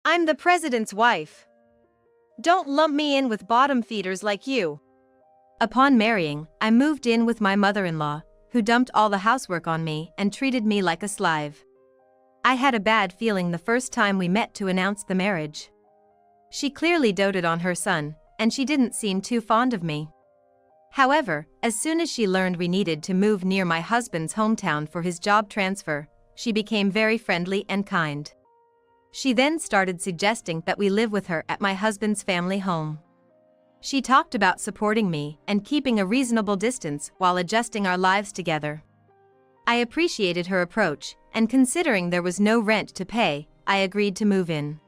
I'm the president's wife. Don't lump me in with bottom feeders like you. Upon marrying, I moved in with my mother-in-law, who dumped all the housework on me and treated me like a slave. I had a bad feeling the first time we met to announce the marriage. She clearly doted on her son, and she didn't seem too fond of me. However, as soon as she learned we needed to move near my husband's hometown for his job transfer, she became very friendly and kind. She then started suggesting that we live with her at my husband's family home. She talked about supporting me and keeping a reasonable distance while adjusting our lives together. I appreciated her approach, and considering there was no rent to pay, I agreed to move in.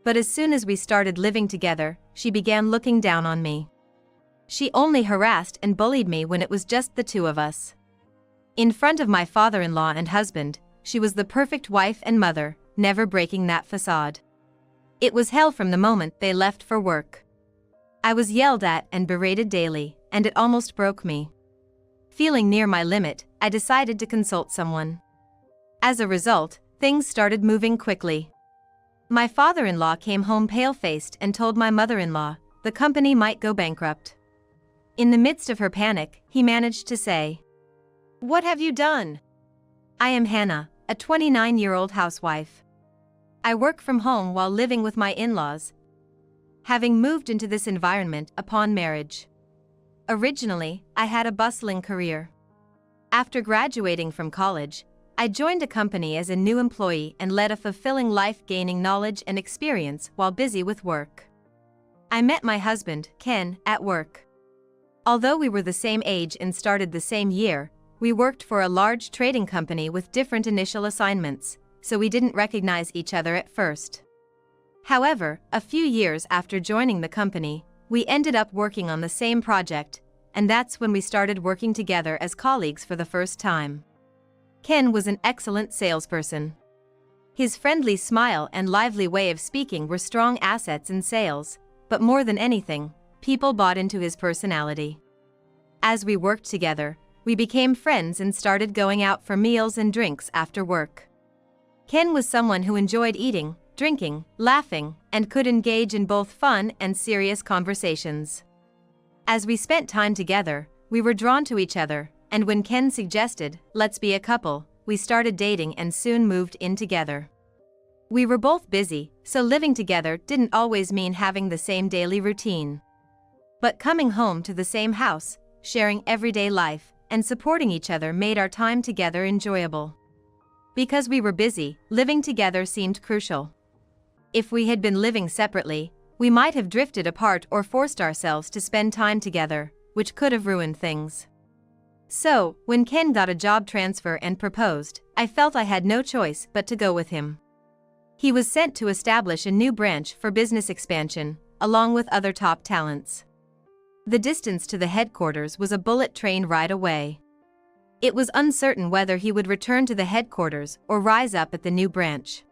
But as soon as we started living together, she began looking down on me. She only harassed and bullied me when it was just the two of us. In front of my father-in-law and husband, she was the perfect wife and mother, never breaking that facade. It was hell from the moment they left for work. I was yelled at and berated daily, and it almost broke me. Feeling near my limit, I decided to consult someone. As a result, things started moving quickly. My father-in-law came home pale-faced and told my mother-in-law the company might go bankrupt. In the midst of her panic, he managed to say, "What have you done?" I am Hannah, a 29-year-old housewife. I work from home while living with my in-laws, having moved into this environment upon marriage. Originally, I had a bustling career. After graduating from college, I joined a company as a new employee and led a fulfilling life, gaining knowledge and experience while busy with work. I met my husband, Ken, at work. Although we were the same age and started the same year, we worked for a large trading company with different initial assignments, so we didn't recognize each other at first. However, a few years after joining the company, we ended up working on the same project, and that's when we started working together as colleagues for the first time. Ken was an excellent salesperson. His friendly smile and lively way of speaking were strong assets in sales, but more than anything, people bought into his personality. As we worked together, we became friends and started going out for meals and drinks after work. Ken was someone who enjoyed eating, drinking, laughing, and could engage in both fun and serious conversations. As we spent time together, we were drawn to each other, and when Ken suggested, "Let's be a couple," we started dating and soon moved in together. We were both busy, so living together didn't always mean having the same daily routine. But coming home to the same house, sharing everyday life, and supporting each other made our time together enjoyable. Because we were busy, living together seemed crucial. If we had been living separately, we might have drifted apart or forced ourselves to spend time together, which could have ruined things. So, when Ken got a job transfer and proposed, I felt I had no choice but to go with him. He was sent to establish a new branch for business expansion, along with other top talents. The distance to the headquarters was a bullet train ride away. It was uncertain whether he would return to the headquarters or rise up at the new branch.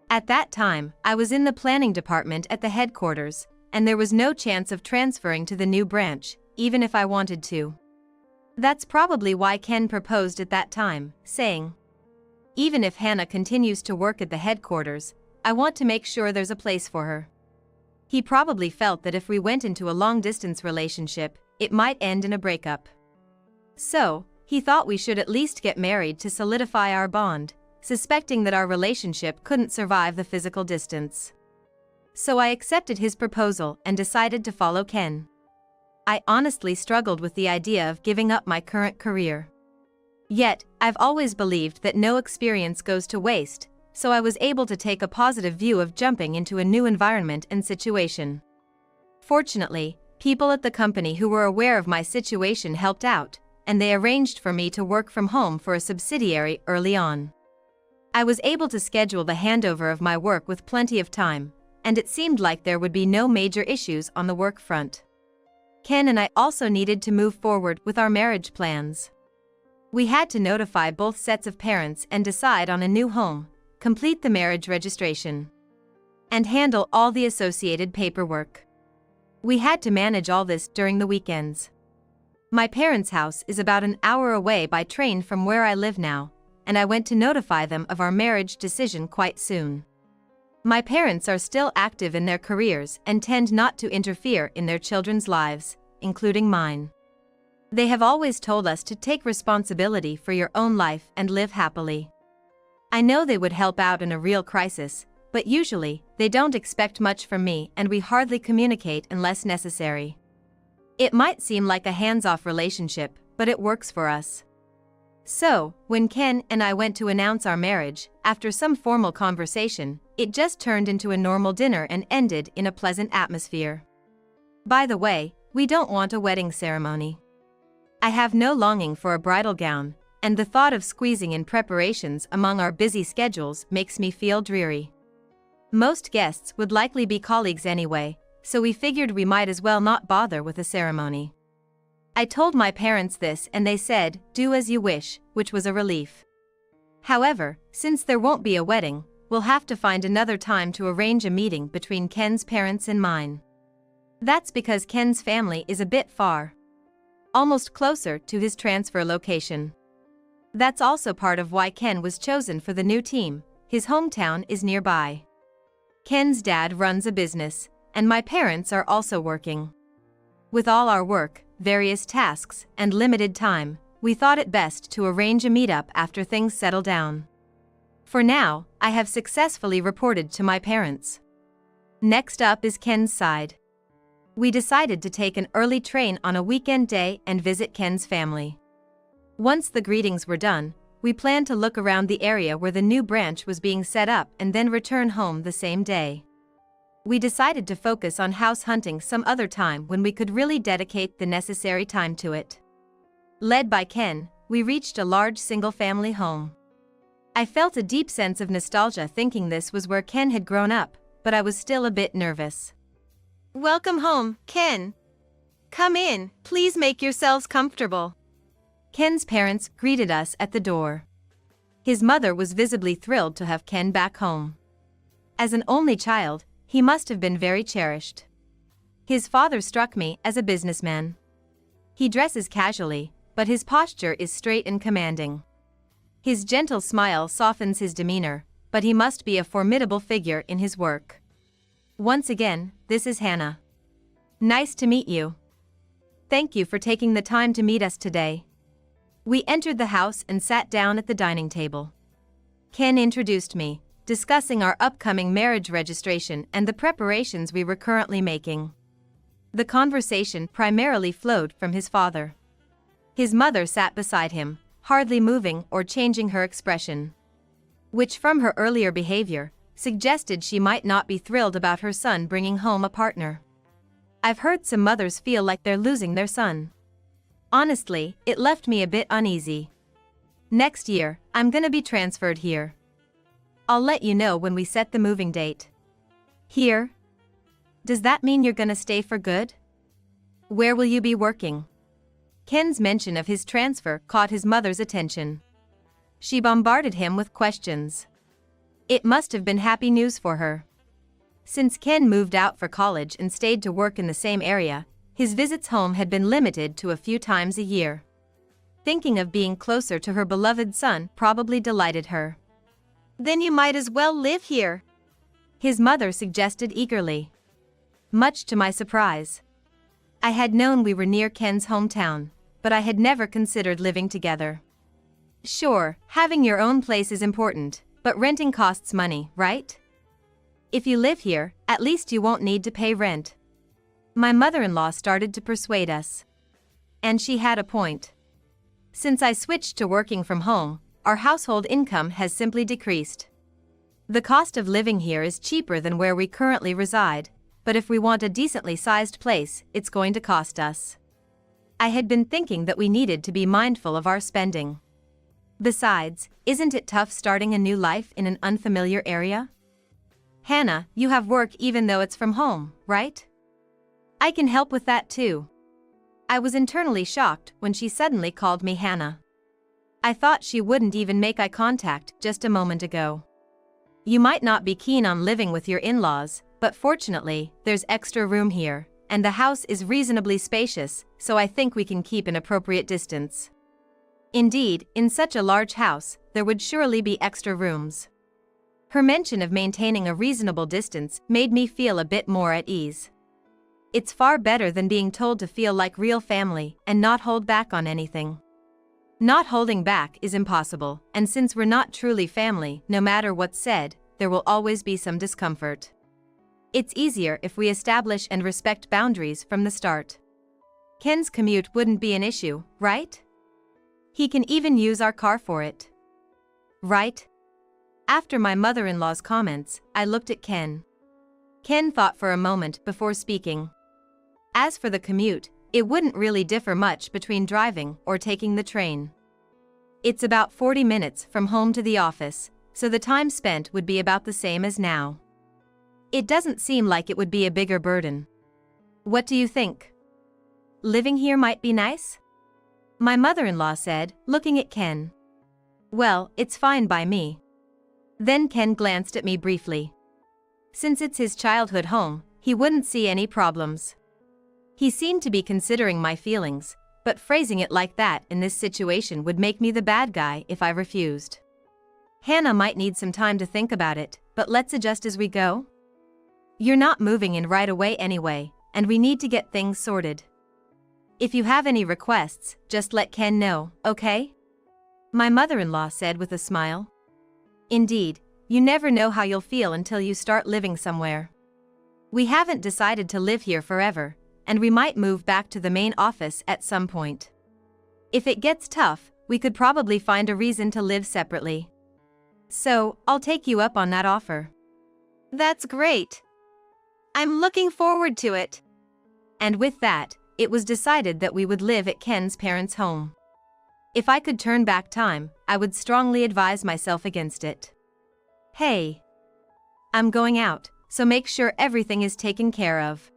At that time, I was in the planning department at the headquarters, and there was no chance of transferring to the new branch, even if I wanted to. That's probably why Ken proposed at that time, saying, "Even if Hannah continues to work at the headquarters, I want to make sure there's a place for her." He probably felt that if we went into a long-distance relationship, it might end in a breakup. So, he thought we should at least get married to solidify our bond, suspecting that our relationship couldn't survive the physical distance. So I accepted his proposal and decided to follow Ken. I honestly struggled with the idea of giving up my current career. Yet, I've always believed that no experience goes to waste, so I was able to take a positive view of jumping into a new environment and situation. Fortunately, people at the company who were aware of my situation helped out, and they arranged for me to work from home for a subsidiary early on. I was able to schedule the handover of my work with plenty of time, and it seemed like there would be no major issues on the work front. Ken and I also needed to move forward with our marriage plans. We had to notify both sets of parents and decide on a new home, complete the marriage registration, and handle all the associated paperwork. We had to manage all this during the weekends. My parents' house is about an hour away by train from where I live now, and I went to notify them of our marriage decision quite soon. My parents are still active in their careers and tend not to interfere in their children's lives, including mine. They have always told us to take responsibility for your own life and live happily. I know they would help out in a real crisis, but usually, they don't expect much from me and we hardly communicate unless necessary. It might seem like a hands-off relationship, but it works for us. So, when Ken and I went to announce our marriage, after some formal conversation, it just turned into a normal dinner and ended in a pleasant atmosphere. By the way, we don't want a wedding ceremony. I have no longing for a bridal gown, and the thought of squeezing in preparations among our busy schedules makes me feel dreary. Most guests would likely be colleagues anyway, so we figured we might as well not bother with a ceremony. I told my parents this and they said, "Do as you wish," which was a relief. However, since there won't be a wedding, we'll have to find another time to arrange a meeting between Ken's parents and mine. That's because Ken's family is a bit far. Almost closer to his transfer location. That's also part of why Ken was chosen for the new team. His hometown is nearby. Ken's dad runs a business, and my parents are also working. With all our work, various tasks, and limited time, we thought it best to arrange a meetup after things settle down. For now, I have successfully reported to my parents. Next up is Ken's side. We decided to take an early train on a weekend day and visit Ken's family. Once the greetings were done, we planned to look around the area where the new branch was being set up and then return home the same day. We decided to focus on house hunting some other time when we could really dedicate the necessary time to it. Led by Ken, we reached a large single-family home. I felt a deep sense of nostalgia thinking this was where Ken had grown up, but I was still a bit nervous. "Welcome home, Ken. Come in, please make yourselves comfortable." Ken's parents greeted us at the door. His mother was visibly thrilled to have Ken back home. As an only child, he must have been very cherished. His father struck me as a businessman. He dresses casually, but his posture is straight and commanding. His gentle smile softens his demeanor, but he must be a formidable figure in his work. Once again, this is Hannah. Nice to meet you. Thank you for taking the time to meet us today. We entered the house and sat down at the dining table. Ken introduced me, discussing our upcoming marriage registration and the preparations we were currently making. The conversation primarily flowed from his father. His mother sat beside him, hardly moving or changing her expression. Which from her earlier behavior, suggested she might not be thrilled about her son bringing home a partner. I've heard some mothers feel like they're losing their son. Honestly, it left me a bit uneasy. Next year, I'm gonna be transferred here. I'll let you know when we set the moving date. Here? Does that mean you're gonna stay for good? Where will you be working? Ken's mention of his transfer caught his mother's attention. She bombarded him with questions. It must have been happy news for her. Since Ken moved out for college and stayed to work in the same area, his visits home had been limited to a few times a year. Thinking of being closer to her beloved son probably delighted her. Then you might as well live here, his mother suggested eagerly. Much to my surprise. I had known we were near Ken's hometown, but I had never considered living together. Sure, having your own place is important, but renting costs money, right? If you live here, at least you won't need to pay rent. My mother-in-law started to persuade us. And she had a point. Since I switched to working from home, our household income has simply decreased. The cost of living here is cheaper than where we currently reside, but if we want a decently sized place, it's going to cost us. I had been thinking that we needed to be mindful of our spending. Besides, isn't it tough starting a new life in an unfamiliar area? Hannah, you have work even though it's from home, right? I can help with that too. I was internally shocked when she suddenly called me Hannah. I thought she wouldn't even make eye contact just a moment ago. You might not be keen on living with your in-laws, but fortunately, there's extra room here, and the house is reasonably spacious, so I think we can keep an appropriate distance. Indeed, in such a large house, there would surely be extra rooms. Her mention of maintaining a reasonable distance made me feel a bit more at ease. It's far better than being told to feel like real family and not hold back on anything. Not holding back is impossible, and since we're not truly family, no matter what's said, there will always be some discomfort. It's easier if we establish and respect boundaries from the start. Ken's commute wouldn't be an issue, right? He can even use our car for it. Right? After my mother-in-law's comments, I looked at Ken. Ken thought for a moment before speaking. As for the commute, it wouldn't really differ much between driving or taking the train. It's about 40 minutes from home to the office, so the time spent would be about the same as now. It doesn't seem like it would be a bigger burden. What do you think? Living here might be nice? My mother-in-law said, looking at Ken. Well, it's fine by me. Then Ken glanced at me briefly. Since it's his childhood home, he wouldn't see any problems. He seemed to be considering my feelings, but phrasing it like that in this situation would make me the bad guy if I refused. Hannah might need some time to think about it, but let's adjust as we go. You're not moving in right away anyway, and we need to get things sorted. If you have any requests, just let Ken know, okay? My mother-in-law said with a smile. Indeed, you never know how you'll feel until you start living somewhere. We haven't decided to live here forever, and we might move back to the main office at some point. If it gets tough, we could probably find a reason to live separately. So, I'll take you up on that offer. That's great. I'm looking forward to it. And with that, it was decided that we would live at Ken's parents' home. If I could turn back time, I would strongly advise myself against it. Hey. I'm going out, so make sure everything is taken care of.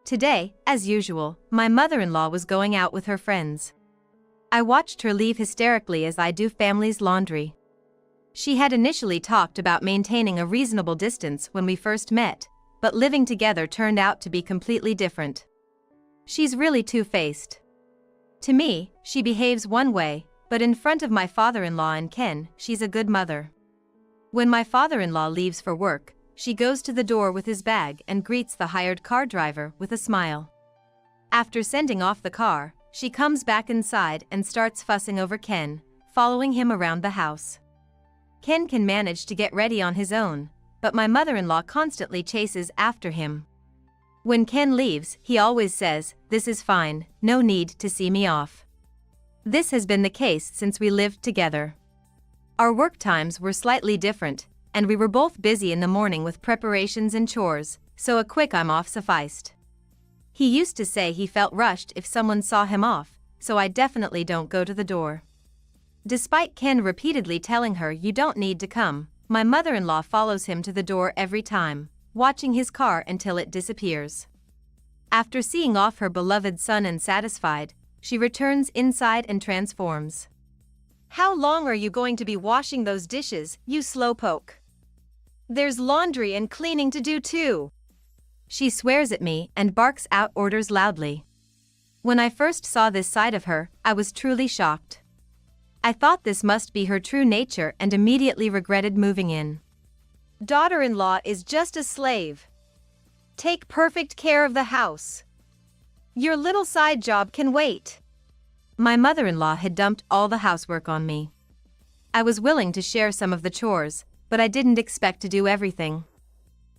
Today, as usual, my mother-in-law was going out with her friends. I watched her leave hysterically as I do family's laundry. She had initially talked about maintaining a reasonable distance when we first met, but living together turned out to be completely different. She's really two-faced. To me, she behaves one way, but in front of my father-in-law and Ken, she's a good mother. When my father-in-law leaves for work, she goes to the door with his bag and greets the hired car driver with a smile. After sending off the car, she comes back inside and starts fussing over Ken, following him around the house. Ken can manage to get ready on his own, but my mother-in-law constantly chases after him. When Ken leaves, he always says, "This is fine, no need to see me off." This has been the case since we lived together. Our work times were slightly different, and we were both busy in the morning with preparations and chores, so a quick "I'm off" sufficed. He used to say he felt rushed if someone saw him off, so I definitely don't go to the door. Despite Ken repeatedly telling her you don't need to come, my mother-in-law follows him to the door every time, watching his car until it disappears. After seeing off her beloved son and satisfied, she returns inside and transforms. "How long are you going to be washing those dishes, you slowpoke? There's laundry and cleaning to do too." She swears at me and barks out orders loudly. When I first saw this side of her, I was truly shocked. I thought this must be her true nature and immediately regretted moving in. Daughter-in-law is just a slave. Take perfect care of the house. Your little side job can wait. My mother-in-law had dumped all the housework on me. I was willing to share some of the chores, but I didn't expect to do everything.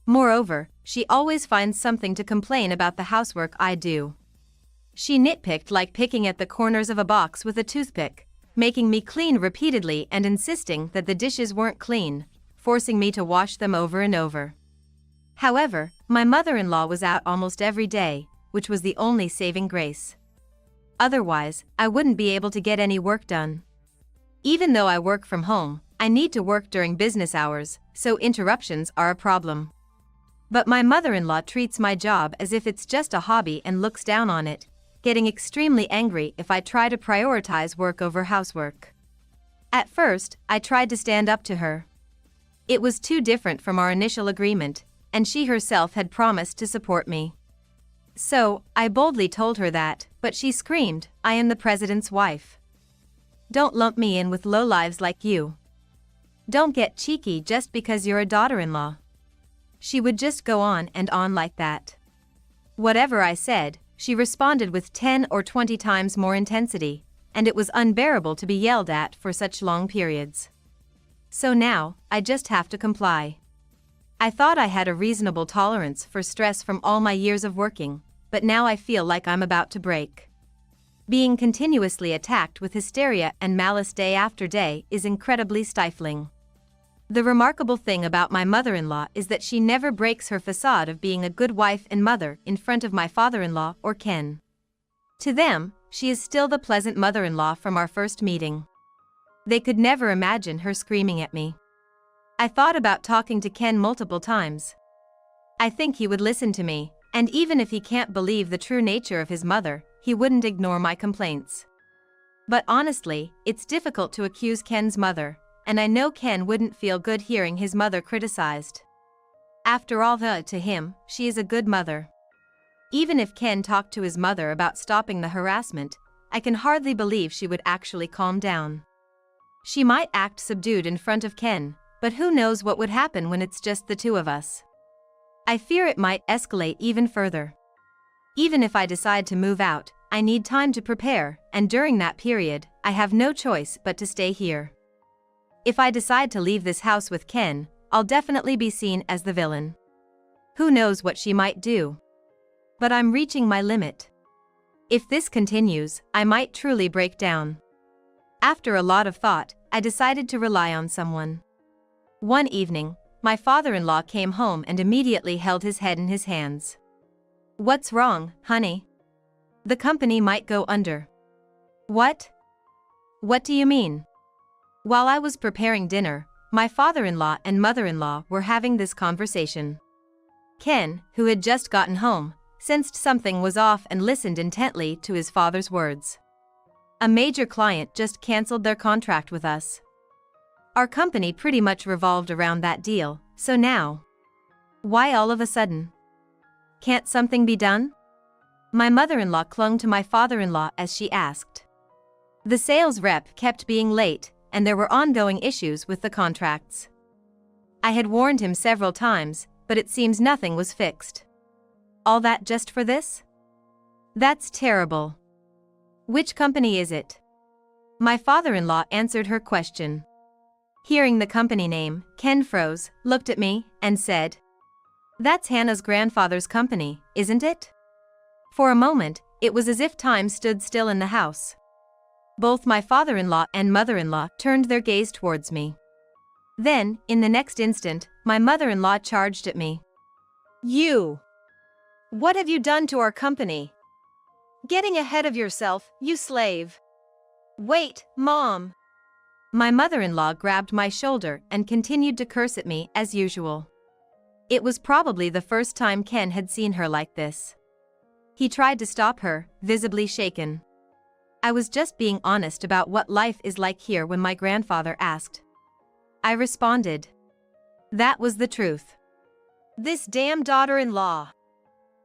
Moreover, she always finds something to complain about the housework I do. She nitpicked like picking at the corners of a box with a toothpick, making me clean repeatedly and insisting that the dishes weren't clean, forcing me to wash them over and over. However, my mother-in-law was out almost every day, which was the only saving grace. Otherwise, I wouldn't be able to get any work done. Even though I work from home, I need to work during business hours, so interruptions are a problem. But my mother-in-law treats my job as if it's just a hobby and looks down on it, getting extremely angry if I try to prioritize work over housework. At first, I tried to stand up to her. It was too different from our initial agreement, and she herself had promised to support me. So, I boldly told her that, but she screamed, "I am the president's wife. Don't lump me in with lowlives like you." Don't get cheeky just because you're a daughter-in-law. She would just go on and on like that. Whatever I said, she responded with 10 or 20 times more intensity, and it was unbearable to be yelled at for such long periods. So now, I just have to comply. I thought I had a reasonable tolerance for stress from all my years of working, but now I feel like I'm about to break. Being continuously attacked with hysteria and malice day after day is incredibly stifling. The remarkable thing about my mother-in-law is that she never breaks her facade of being a good wife and mother in front of my father-in-law or Ken. To them, she is still the pleasant mother-in-law from our first meeting. They could never imagine her screaming at me. I thought about talking to Ken multiple times. I think he would listen to me, and even if he can't believe the true nature of his mother, he wouldn't ignore my complaints. But honestly, it's difficult to accuse Ken's mother, and I know Ken wouldn't feel good hearing his mother criticized. After all, to him, she is a good mother. Even if Ken talked to his mother about stopping the harassment, I can hardly believe she would actually calm down. She might act subdued in front of Ken, but who knows what would happen when it's just the two of us. I fear it might escalate even further. Even if I decide to move out, I need time to prepare, and during that period, I have no choice but to stay here. If I decide to leave this house with Ken, I'll definitely be seen as the villain. Who knows what she might do? But I'm reaching my limit. If this continues, I might truly break down. After a lot of thought, I decided to rely on someone. One evening, my father-in-law came home and immediately held his head in his hands. "What's wrong, honey? The company might go under." "What? What do you mean?" While I was preparing dinner, my father-in-law and mother-in-law were having this conversation. Ken, who had just gotten home, sensed something was off and listened intently to his father's words. A major client just canceled their contract with us. Our company pretty much revolved around that deal, so now, why all of a sudden? Can't something be done? My mother-in-law clung to my father-in-law as she asked. The sales rep kept being late, and there were ongoing issues with the contracts. I had warned him several times, but it seems nothing was fixed. All that just for this? That's terrible. Which company is it? My father-in-law answered her question. Hearing the company name, Ken froze, looked at me, and said, "That's Hannah's grandfather's company, isn't it?" For a moment, it was as if time stood still in the house. Both my father-in-law and mother-in-law turned their gaze towards me. Then, in the next instant, my mother-in-law charged at me. "You! What have you done to our company? Getting ahead of yourself, you slave! Wait, Mom!" My mother-in-law grabbed my shoulder and continued to curse at me as usual. It was probably the first time Ken had seen her like this. He tried to stop her, visibly shaken. I was just being honest about what life is like here when my grandfather asked. I responded. That was the truth. "This damn daughter-in-law!"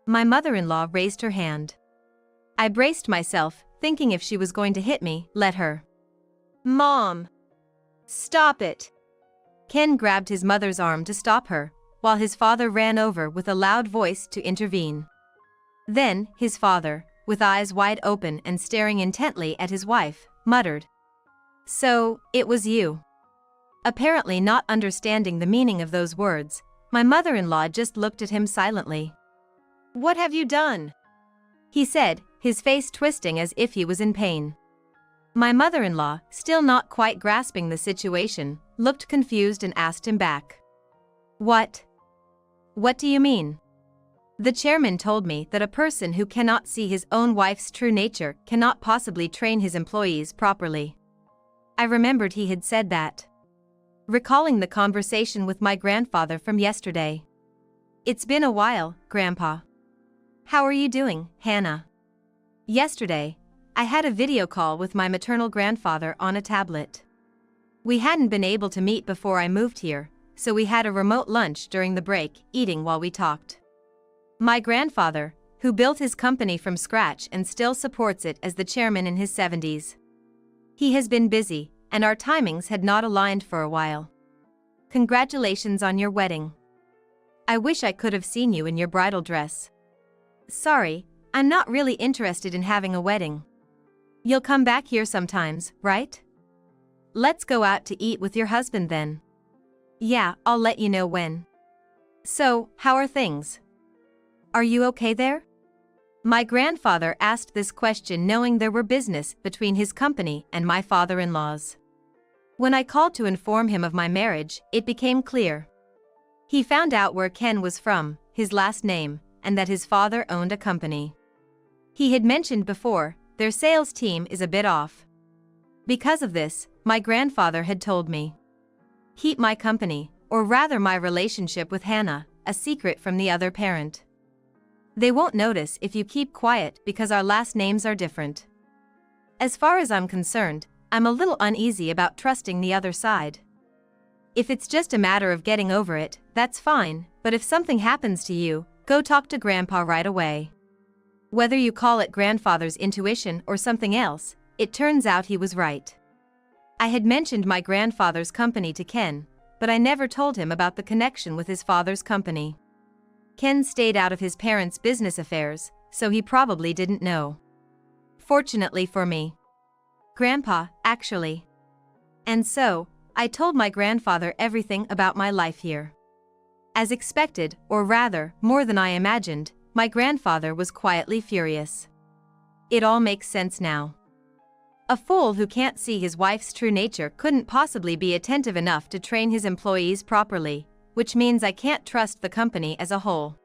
My mother-in-law raised her hand. I braced myself, thinking if she was going to hit me, let her. "Mom! Stop it!" Ken grabbed his mother's arm to stop her, while his father ran over with a loud voice to intervene. Then, his father, with eyes wide open and staring intently at his wife, muttered, "So, it was you." Apparently not understanding the meaning of those words, my mother-in-law just looked at him silently. "What have you done?" he said, his face twisting as if he was in pain. My mother-in-law, still not quite grasping the situation, looked confused and asked him back. "What? What do you mean?" The chairman told me that a person who cannot see his own wife's true nature cannot possibly train his employees properly. I remembered he had said that. Recalling the conversation with my grandfather from yesterday. "It's been a while, Grandpa. How are you doing, Hannah?" Yesterday, I had a video call with my maternal grandfather on a tablet. We hadn't been able to meet before I moved here, so we had a remote lunch during the break, eating while we talked. My grandfather, who built his company from scratch and still supports it as the chairman in his 70s. He has been busy, and our timings had not aligned for a while. Congratulations on your wedding. I wish I could have seen you in your bridal dress. Sorry, I'm not really interested in having a wedding. You'll come back here sometimes, right? Let's go out to eat with your husband then. Yeah, I'll let you know when. So, how are things? Are you okay there? My grandfather asked this question knowing there were business between his company and my father-in-law's. When I called to inform him of my marriage, it became clear. He found out where Ken was from, his last name, and that his father owned a company. He had mentioned before, their sales team is a bit off. Because of this, my grandfather had told me. Keep my company, or rather my relationship with Hannah, a secret from the other parent. They won't notice if you keep quiet because our last names are different. As far as I'm concerned, I'm a little uneasy about trusting the other side. If it's just a matter of getting over it, that's fine, but if something happens to you, go talk to Grandpa right away. Whether you call it grandfather's intuition or something else, it turns out he was right. I had mentioned my grandfather's company to Ken, but I never told him about the connection with his father's company. Ken stayed out of his parents' business affairs, so he probably didn't know. Fortunately for me. Grandpa, actually. And so, I told my grandfather everything about my life here. As expected, or rather, more than I imagined, my grandfather was quietly furious. It all makes sense now. A fool who can't see his wife's true nature couldn't possibly be attentive enough to train his employees properly, which means I can't trust the company as a whole.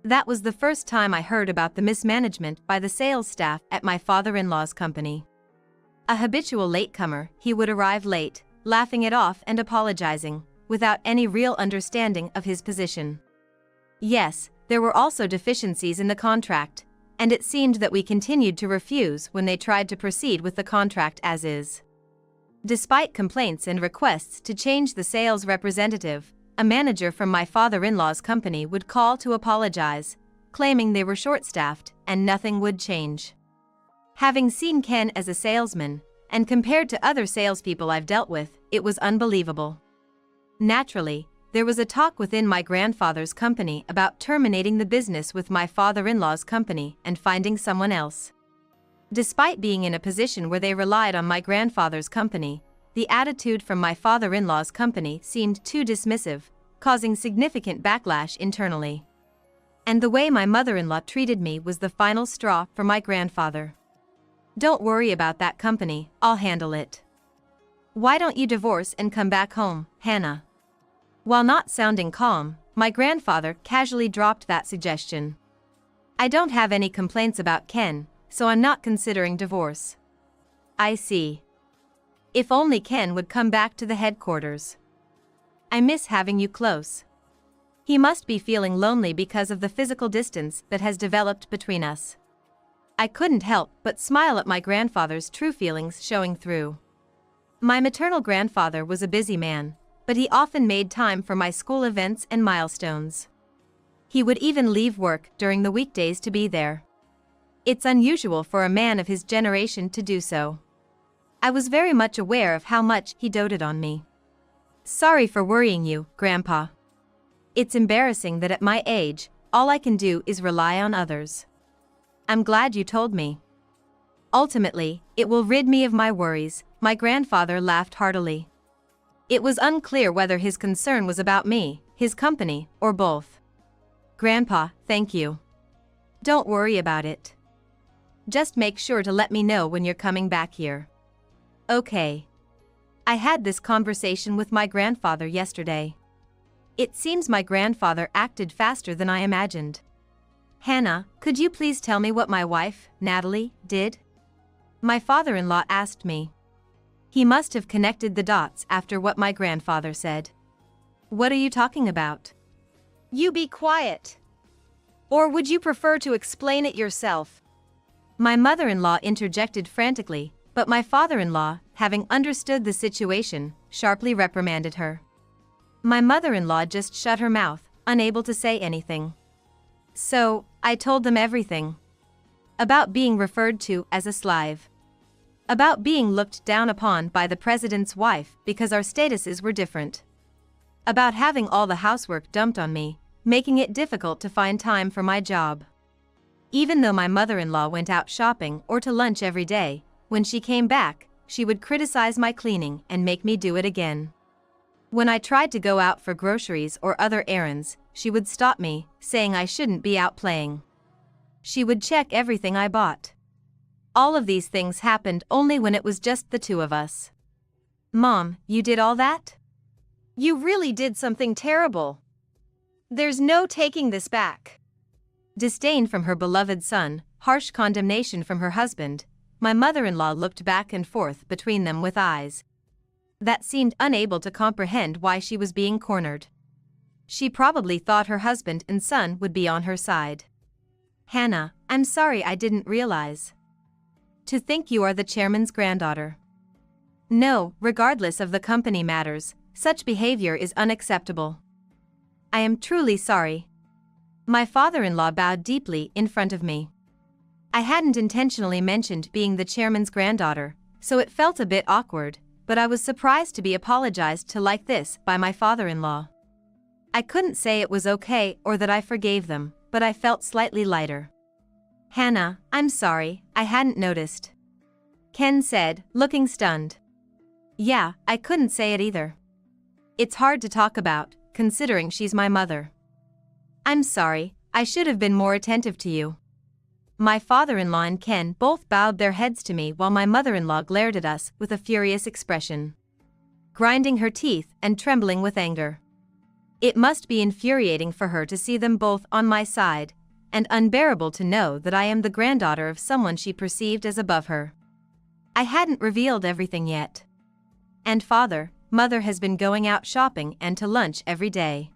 That was the first time I heard about the mismanagement by the sales staff at my father-in-law's company. A habitual latecomer, he would arrive late, laughing it off and apologizing, without any real understanding of his position. Yes, there were also deficiencies in the contract, and it seemed that we continued to refuse when they tried to proceed with the contract as is. Despite complaints and requests to change the sales representative, a manager from my father-in-law's company would call to apologize, claiming they were short-staffed and nothing would change. Having seen Ken as a salesman, and compared to other salespeople I've dealt with, it was unbelievable. Naturally, there was a talk within my grandfather's company about terminating the business with my father-in-law's company and finding someone else. Despite being in a position where they relied on my grandfather's company, the attitude from my father-in-law's company seemed too dismissive, causing significant backlash internally. And the way my mother-in-law treated me was the final straw for my grandfather. Don't worry about that company, I'll handle it. Why don't you divorce and come back home, Hannah? While not sounding calm, my grandfather casually dropped that suggestion. I don't have any complaints about Ken, so I'm not considering divorce. I see. If only Ken would come back to the headquarters. I miss having you close. He must be feeling lonely because of the physical distance that has developed between us. I couldn't help but smile at my grandfather's true feelings showing through. My maternal grandfather was a busy man, but he often made time for my school events and milestones. He would even leave work during the weekdays to be there. It's unusual for a man of his generation to do so. I was very much aware of how much he doted on me. Sorry for worrying you, Grandpa. It's embarrassing that at my age, all I can do is rely on others. I'm glad you told me. Ultimately, it will rid me of my worries, my grandfather laughed heartily. It was unclear whether his concern was about me, his company, or both. Grandpa, thank you. Don't worry about it. Just make sure to let me know when you're coming back here. Okay. I had this conversation with my grandfather yesterday. It seems my grandfather acted faster than I imagined. Hannah, could you please tell me what my wife, Natalie, did? My father-in-law asked me. He must have connected the dots after what my grandfather said. What are you talking about? You be quiet. Or would you prefer to explain it yourself? My mother-in-law interjected frantically, but my father-in-law, having understood the situation, sharply reprimanded her. My mother-in-law just shut her mouth, unable to say anything. So, I told them everything. About being referred to as a slave. About being looked down upon by the president's wife because our statuses were different. about having all the housework dumped on me, making it difficult to find time for my job. Even though my mother-in-law went out shopping or to lunch every day, when she came back, she would criticize my cleaning and make me do it again. When I tried to go out for groceries or other errands, she would stop me, saying I shouldn't be out playing. She would check everything I bought. All of these things happened only when it was just the two of us. Mom, you did all that? You really did something terrible. There's no taking this back. Disdain from her beloved son, harsh condemnation from her husband, my mother-in-law looked back and forth between them with eyes that seemed unable to comprehend why she was being cornered. She probably thought her husband and son would be on her side. Hannah, I'm sorry I didn't realize. To think you are the chairman's granddaughter. No, regardless of the company matters, such behavior is unacceptable. I am truly sorry. My father-in-law bowed deeply in front of me. I hadn't intentionally mentioned being the chairman's granddaughter, so it felt a bit awkward, but I was surprised to be apologized to like this by my father-in-law. I couldn't say it was okay or that I forgave them, but I felt slightly lighter. Hannah, I'm sorry, I hadn't noticed. Ken said, looking stunned. Yeah, I couldn't say it either. It's hard to talk about, considering she's my mother. I'm sorry, I should have been more attentive to you. My father-in-law and Ken both bowed their heads to me while my mother-in-law glared at us with a furious expression, grinding her teeth and trembling with anger. It must be infuriating for her to see them both on my side, and unbearable to know that I am the granddaughter of someone she perceived as above her. I hadn't revealed everything yet. And mother has been going out shopping and to lunch every day.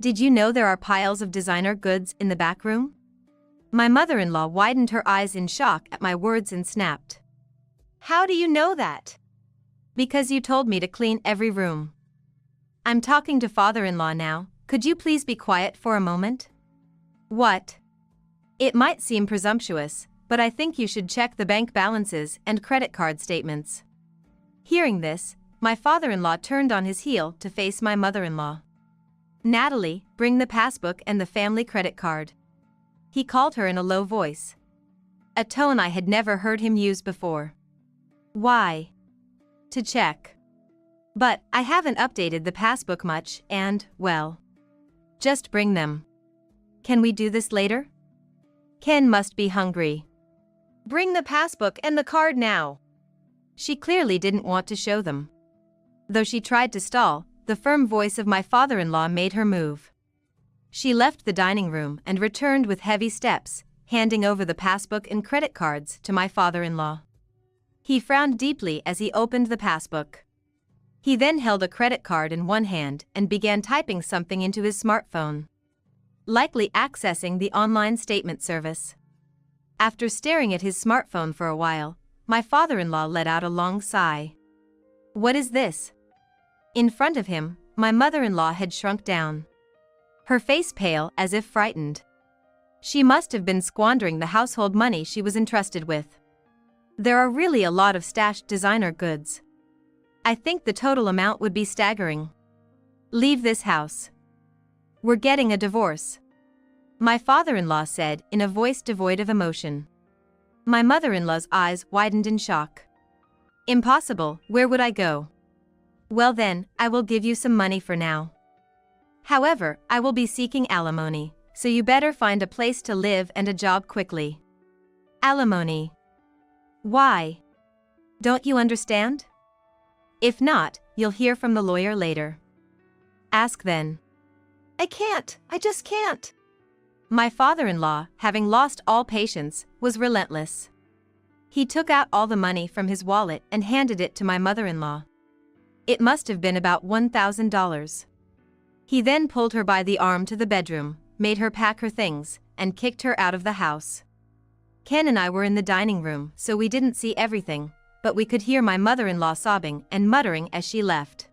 Did you know there are piles of designer goods in the back room? My mother-in-law widened her eyes in shock at my words and snapped. How do you know that? Because you told me to clean every room. I'm talking to father-in-law now, could you please be quiet for a moment? What? It might seem presumptuous, but I think you should check the bank balances and credit card statements. Hearing this, my father-in-law turned on his heel to face my mother-in-law. Natalie, bring the passbook and the family credit card. He called her in a low voice, a tone I had never heard him use before. Why? To check. But I haven't updated the passbook much and, well, just bring them. Can we do this later? Ken must be hungry. Bring the passbook and the card now. She clearly didn't want to show them. Though she tried to stall, the firm voice of my father-in-law made her move. She left the dining room and returned with heavy steps, handing over the passbook and credit cards to my father-in-law. He frowned deeply as he opened the passbook. He then held a credit card in one hand and began typing something into his smartphone, likely accessing the online statement service. After staring at his smartphone for a while, my father-in-law let out a long sigh. What is this? In front of him, my mother-in-law had shrunk down, her face pale as if frightened. She must have been squandering the household money she was entrusted with. There are really a lot of stashed designer goods. I think the total amount would be staggering. Leave this house. We're getting a divorce, my father-in-law said in a voice devoid of emotion. My mother-in-law's eyes widened in shock. Impossible, where would I go? Well then, I will give you some money for now. However, I will be seeking alimony, so you better find a place to live and a job quickly. Alimony. Why? Don't you understand? If not, you'll hear from the lawyer later. Ask then. I can't, I just can't. My father-in-law, having lost all patience, was relentless. He took out all the money from his wallet and handed it to my mother-in-law. It must have been about $1,000. He then pulled her by the arm to the bedroom, made her pack her things, and kicked her out of the house. Ken and I were in the dining room, so we didn't see everything, but we could hear my mother-in-law sobbing and muttering as she left.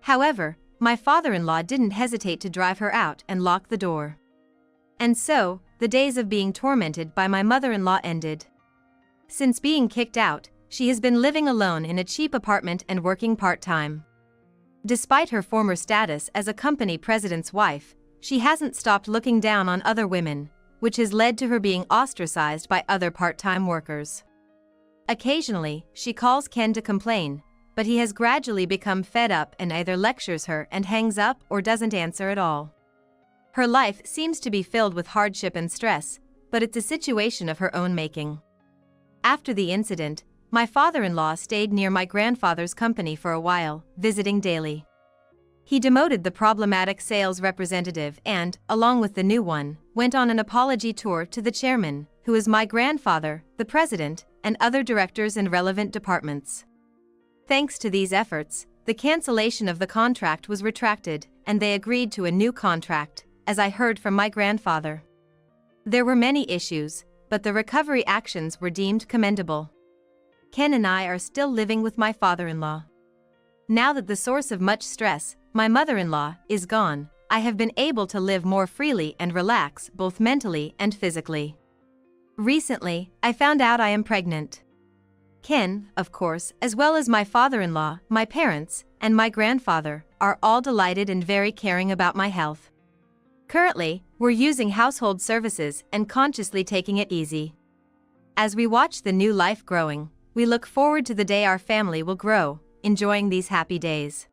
However, my father-in-law didn't hesitate to drive her out and lock the door. And so, the days of being tormented by my mother-in-law ended. Since being kicked out, she has been living alone in a cheap apartment and working part-time. Despite her former status as a company president's wife, she hasn't stopped looking down on other women, which has led to her being ostracized by other part-time workers. Occasionally, she calls Ken to complain, but he has gradually become fed up and either lectures her and hangs up or doesn't answer at all. Her life seems to be filled with hardship and stress, but it's a situation of her own making. After the incident, my father-in-law stayed near my grandfather's company for a while, visiting daily. He demoted the problematic sales representative and, along with the new one, went on an apology tour to the chairman, who is my grandfather, the president, and other directors in relevant departments. Thanks to these efforts, the cancellation of the contract was retracted, and they agreed to a new contract, as I heard from my grandfather. There were many issues, but the recovery actions were deemed commendable. Ken and I are still living with my father-in-law. Now that the source of much stress, my mother-in-law, is gone, I have been able to live more freely and relax both mentally and physically. Recently, I found out I am pregnant. Ken, of course, as well as my father-in-law, my parents, and my grandfather, are all delighted and very caring about my health. Currently, we're using household services and consciously taking it easy. As we watch the new life growing, we look forward to the day our family will grow, enjoying these happy days.